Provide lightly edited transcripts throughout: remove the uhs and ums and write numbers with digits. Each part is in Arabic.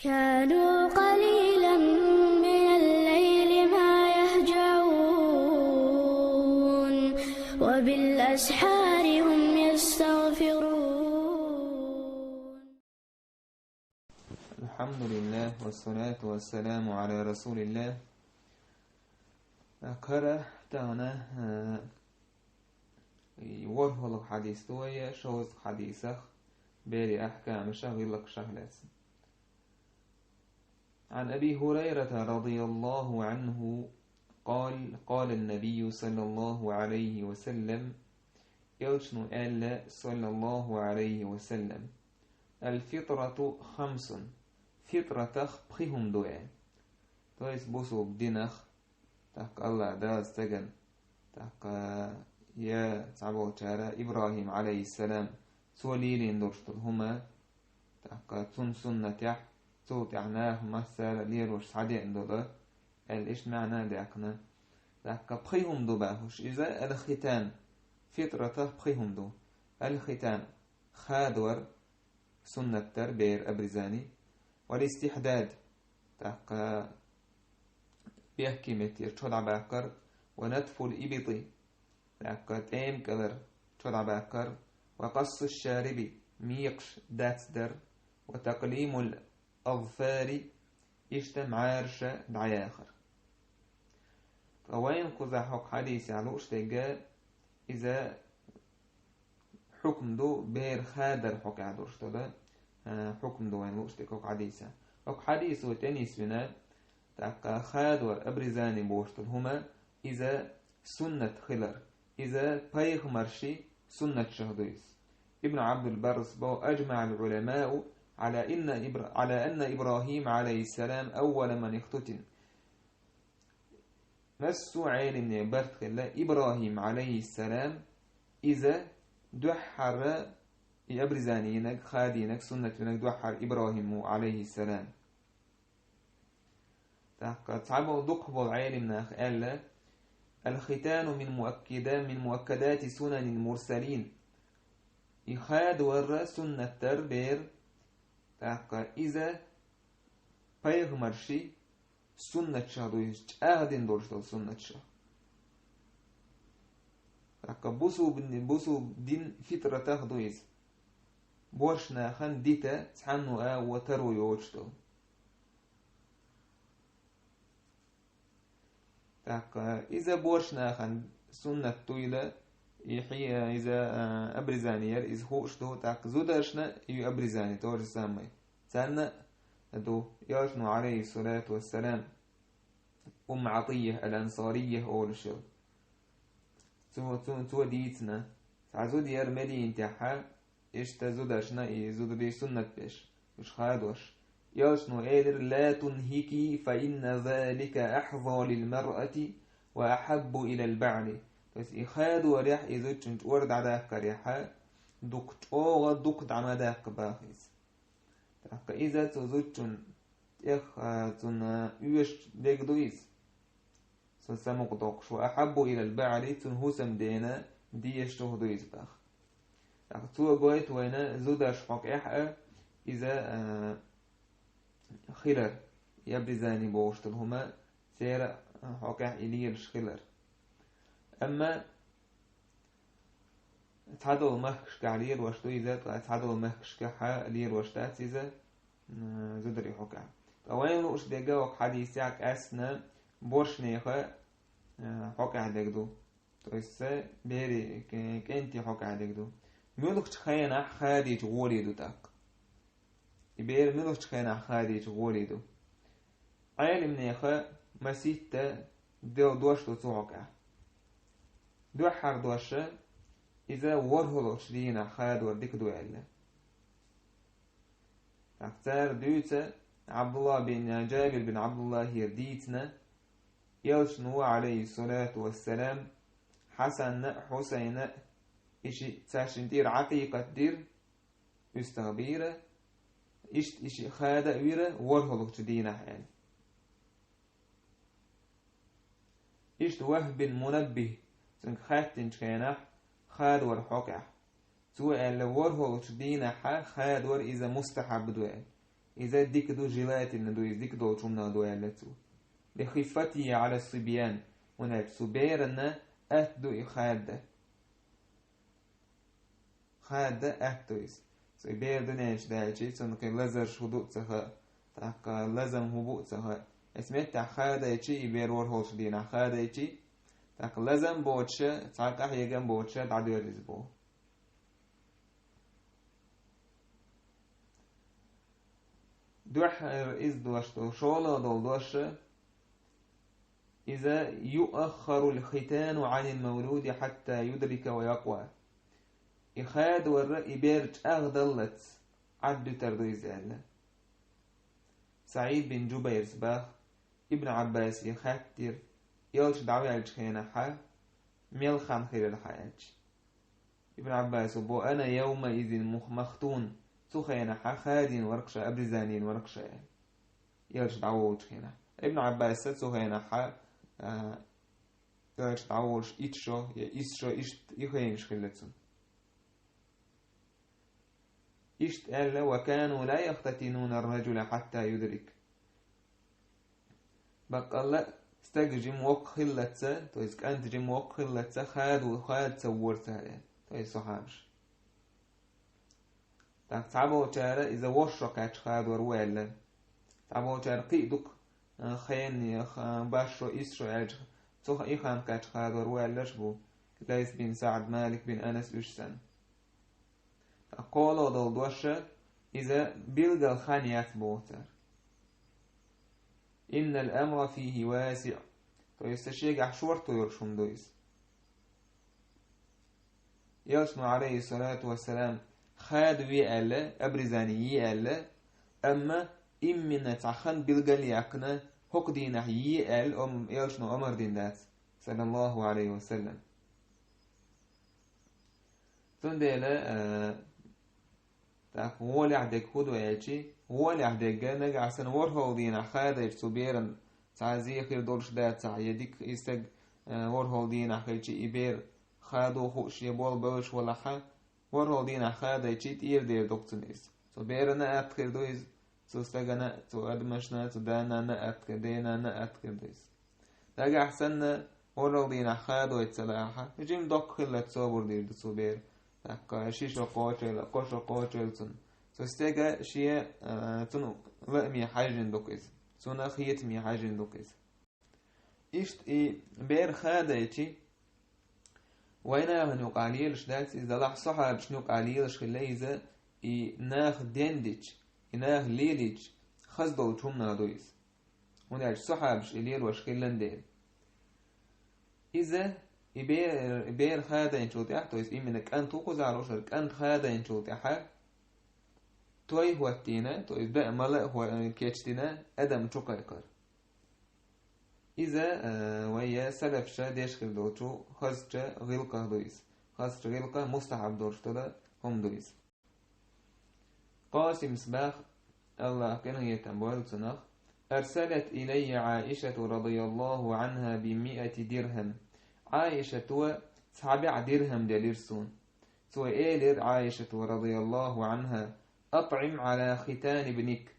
كانوا قليلا من الليل ما يهجعون وبالأسحار هم يستغفرون. الحمد لله والصلاة والسلام على رسول الله. كره تانا ورهلق حديث توية شوز حديثخ بيري أحكام شغلق شهلس. عن أبي هريرة رضي الله عنه قال النبي صلى الله عليه وسلم يوشن ألا صلى الله عليه وسلم الفطرة خمس فطرتخ بخهم دواء تويس بوسو بدينخ تحق الله داز تجن تحق يا تعبو تارا إبراهيم عليه السلام سوليلين درشتل هما تحق تون سنة يح صوت يعناه مسألة ليروش سعدي عندو الإيش معنى داكنا تحق بخيهم دو باهوش إذا الختان فطرته بخيهم دو الختان خادور سنة تربير أبرزاني والاستحداد تحق بيحكي متير تشدع باكر ونتف الإبطي تحق تيم كذر تشدع باكر وقص الشاربي ميقش داتسدر وتقليم الأظفار يشتم عارش دعياخر. فوين قزا حق حديث علوش تجا إذا حكم دو بير خادر حق عدوش تدا حكم دو وين لوش تكوك حديثة حق حديث وتنيس بنا تاقا خادور أبرزاني بوشتل هما إذا سنة خلر إذا بايخ مرشي سنة شهدويس. ابن عبد البرس بو أجمع العلماء على أن إبراهيم عليه السلام أول من اختتن مسو عين من برت خلا إبراهيم عليه السلام إذا دحر أبرزانينك خادينك سنة منك دحر إبراهيم عليه السلام تعبوا دقبوا عين من أخ الختان من مؤكدات سنن المرسلين إخاد ور سنة تربير إذا بيغمرشي سنة شهدويش أهدين دورشتل سنة شه بوسو دين فترة تاخدويز بورشنا خان ديتا تحنو وترو يوشتل إذا بورشنا خان سنة طويلة يحيى إذا أبرزانير إذا هوشتو زودرشنا يو أبرزاني تورج سامي سنة دو ياشنو عليه الصلاة والسلام عطية الأنصارية أولشل تو ديتنا تعزود يار مدين تحا إشتا زودرشنا زود بي سنة بيش مش خادوش ياشنو إيدر لا تنهكي فإن ذلك أحظى للمرأة وأحب إلى البعل بس إخاد وريح إذا كنت ورد عداك ريحا دقت أوغا دقت عمداك باخيز إذا تزوجن تن يوش ديك دويس سمق دوقش وأحب إلى البعل تنهوسم دينا ديش دويس باخ تو قويت وينا زودش حق إحقا إذا خلر يبرزاني بوشتل هما سير حق إليرش خلر أما تعدل مخش كعلير وشتو إذا تعدل مخش كحا لير وشتات إذا زودري حكا وين لوش ديجاوك حديثك أسنا بورشنيخا حكا ديجدو تويسا بيري كنتي حكا ديجدو ملوك تخينا خادي تغولي دو تاك يبير ملوك تخينا خادي تغولي دو عالم نيخا مسيتا دوشتو توقع دوحر دوشة إذا ورهلوش لينا خاد وردك دوالة أختار دوتا عبد الله بن جابر بن عبد الله يرديتنا يلشنو عليه الصلاة والسلام حسن حسين إشي تاشن دير عقيقة دير استغبيرة إشي خادة ويرة ورهلوش دينا حال إشت وهب منبه سنك خاتن كينح خاد ورحوكح سوء اللي ورهلوش دينا خاد ور إذا مستحب دوال إذا ديك دو جيلات الندويز ديك دو تشمنا دو يالتو لخفتي على الصبيان ونال سبيرنا أهدو إخادة خادة أهدويس سبير دنيش دايشي سنقي لزر شهدوء تخا تاق لزم هبوء تخا اسمت خادة يشي إبير ورهوش دينا خادة يشي تاق لزم بوتش تاق أحيقا بوتش تعدو يرزبو دوح إز دوشتو شولا دول دوش إذا يؤخر الختان عن المولود حتى يدرك ويقوى إخاد ورأي بيرج أغدلت عدو تردويز الله سعيد بن جبير سباخ ابن عباس يخاتر يلش دعوي على خينا حا ميل خان خير الحياة ابن عباس وبو أنا يومئذ مختون سخينا حا خادين ورقشة أبرزانين ورقشة يلش دعوي خينا ابن عباس سخينا حا يلش دعوي إتشو يخينش خلتسون إشت ألا وكانوا لا يختتنون الرجل حتى يدرك بقى لا استجم وقخلتسا تويز كانت جم وقخلتسا خاد سورتها تويز صحابش تعبوا تارا إذا وشرك خاد ورويلا تعبوا تارا قيدك خين باشرو إسرو أج صح إخان كاتش خاد ورويلا شبو ليس بن سعد مالك بن أنس يشسن قولوا دول دوشة إذا بلغ الخانيات بوتر إن الأمر فيه واسع فيستشيق عشورته يرشم دويس يلشم عليه الصلاة والسلام خاد ويألا أبرزاني يألا أما إمنا تعخن بلغ ليقنا هق دينه يأل يلشم أمر دين دات صلى الله عليه وسلم تنديلا هو اللي عندك خود وياجي هو اللي عندك نجا عشان ورهو دينا خاده يسوبيرن تعزيه خير دولش ده تعيدك يستج ورهو دينا خيرتي إبير خادو خوش يبول بوش ولا حا ورهو دينا خاده يجي تير دير دكتونيس سوبيرنا أتخير دويز سوستجنا تو أدمشنا تو دانا نأتخير دينا نأتخير دويز نجا عشان ورهو دينا خادو يتسلاحا يجيم دك خلة صبر دير دسوبير تاك شيشو قوتل قوشو قوتل تن سوستيغا شيء تنو لأمي حاجن دوكيز سونا خيت مي حاجن دوكيز إشت بير خاديتي وينا هنوق عليلش دات إذا لح صحاب شنوق عليلش خليزة ناخ دينديش ناخ ليليش خزدو تشومنا دويز ونالش صحابش إليل وشكلن ديل إذا بير خادا ينشوتيح تويس إمنك أن توقز على وشرك أن خادا ينشوتيح توي هو التينا تويس بقى ملأ هو كيتشتنا أدم شقيقر إذا ويا سلف شا ديشكل دوتشو خزجة غلقة دويس خزجة غلقة مستحب دورشتلا هم دويس قاسم سباخ الله كان يتنبول سنخ أرسلت إلي عائشة رضي الله عنها ب100 درهم عائشة تو 7 درهم دليرسون تو إيلر عائشة رضي الله عنها أطعم على ختان ابنك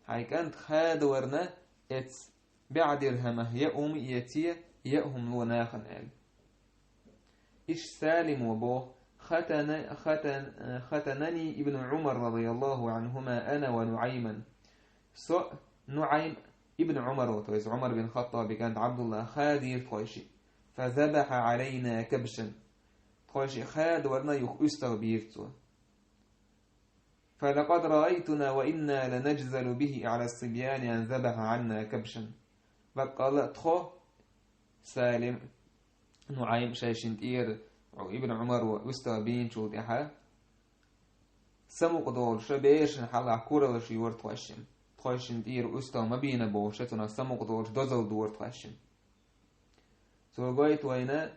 هاي كانت خاد ورنا اتس 7 درهم يأم يتي يأهم وناخن آل إش سالم وبوه ختنني ابن عمر رضي الله عنهما أنا ونعيما نعيم ابن عمر وتويز عمر بن الخطاب كانت عبد الله خادي خوشي فذبح علينا كبشا خوشي خاد ورنا يخستو بيرتو فلقد رأيتنا وإنا لنجزل به على الصبيان أن ذبح عنا كبشا فقال تخو سالم نعيم شاشن تير ابن عمر وستو بين شو ديها سمو قدول شبيش حلا كورا لشي ورد خوشم خوشن تير أستو مبينة بوشتنا سمو قدول دوزل دور خوشم سوغايت وينا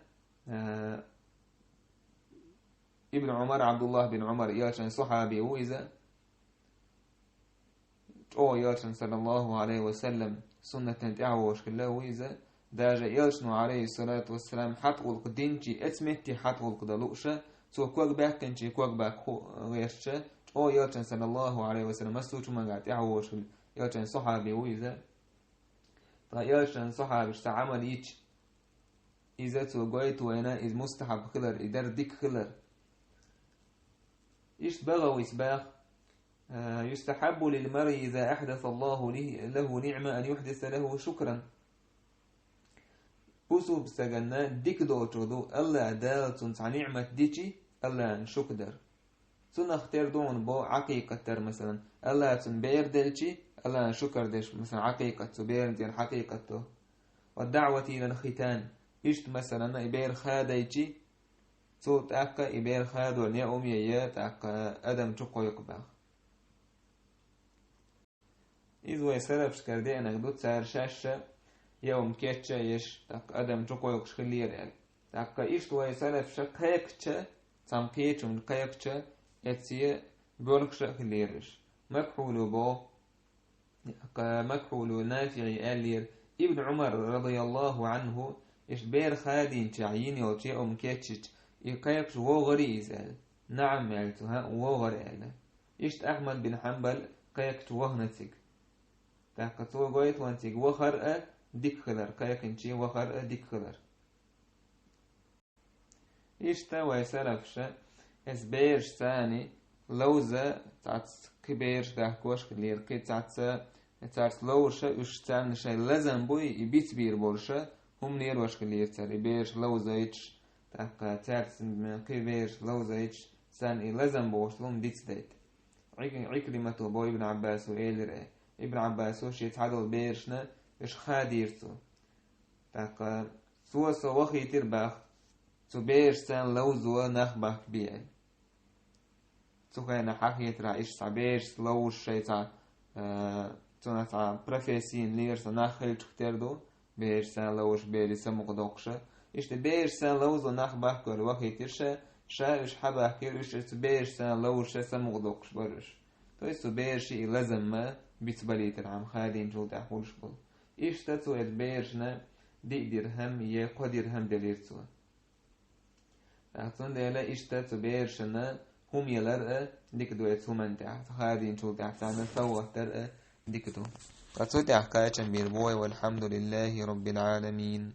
ابن عمر عبد الله بن عمر ياشن صحابي وإذا أو ياشن صلى الله عليه وسلم سنة تعوش كله وإذا داجا ياشنو عليه الصلاة والسلام حتقول قدينجي اتمتي حتقول قدلوشة سو كوك باك كنجي كوك باك غيرشة أو يوتن صلى الله عليه وسلم مسوش من قاعد يعوش يوتن صحابي وإذا يوتن صحابي اشتعمل إيش إذا توقيت وأنا إذ مستحب خلر إدار ديك خلر إيش بغى ويسباخ يستحب للمرء إذا أحدث الله له نعمة أن يحدث له شكرا بوسو بستغنى ديك دوتو ألا دالتون عن نعمة ديكي ألا شكدر تون اختار دون بو عقيقة مثلا ألا تنبير دلشي ألا شكر ديش مثلا عقيقة تبير ديال حقيقته والدعوة إلى الختان إشت مثلا إبير خاديتي صوت أكا إبير خاد ونيا أميات أكا أدم تقو يقبخ إذ ويسرب شكردي أنك دوت سار شاشة يوم كيتشا يش تاك أدم تقو يقش خلير تاكا إشت ويسرب شكايكتشا تامكيتش من كايكتشا يتسي بولكشا خليرش مكحولو بو مكحولو نافعي آلير ابن عمر رضي الله عنه إش بير خادين تعييني وتي أم كيتشت يقايقش وغري إزال نعم مالتها وغري ألا إشت أحمد بن حنبل قايقش وغنتك تاقت وغويت وانتك وخرأ ديك خلر قايقنشي وخرأ ديك خلر إشتا ويسالفش اس بيرش ثاني لوزة تعت كبيرش تاكوش خلير كي تعت لوشة وش تاني شي لازم بوي يبيت بير بولشة هم نير واش خلير تاري بيرش لوزة يتش تاقا تعت كبيرش لوزة يتش ثاني لازم بوشلون ديت ديت عكرمة بوي ابن عباس وإيلر ابن عباس وش يتحدل بيرشنا إش خاديرتو تاقا سوى وخي ترباخ تو بيرش سان لوزو نخبخ بيه تو خينا حقيت رأيش سابيرش لوش شي تا تونا تا بروفيسين ليرس نخل تختردو بيرش سان لوش بيري سمق دوقشة إشت بيرش سان لوزو نخبخ كور وخي ترشة شا إش حبخ كير إش بيرش سان لوش سمق دوقش برش تو إستو بيرشي لازم ما بيتباليتر عم خالين جود أحولش بول إشت تو إد بيرشنا دي درهم يه قدرهم دليرتو أحسن ديلا إشتات بيرشنا هم يلرأ ديكدو يتسومن تحت خادين شو تحت عنا سوى ترأ ديكدو قد سوتي أحكاية بيربوي والحمد لله رب العالمين.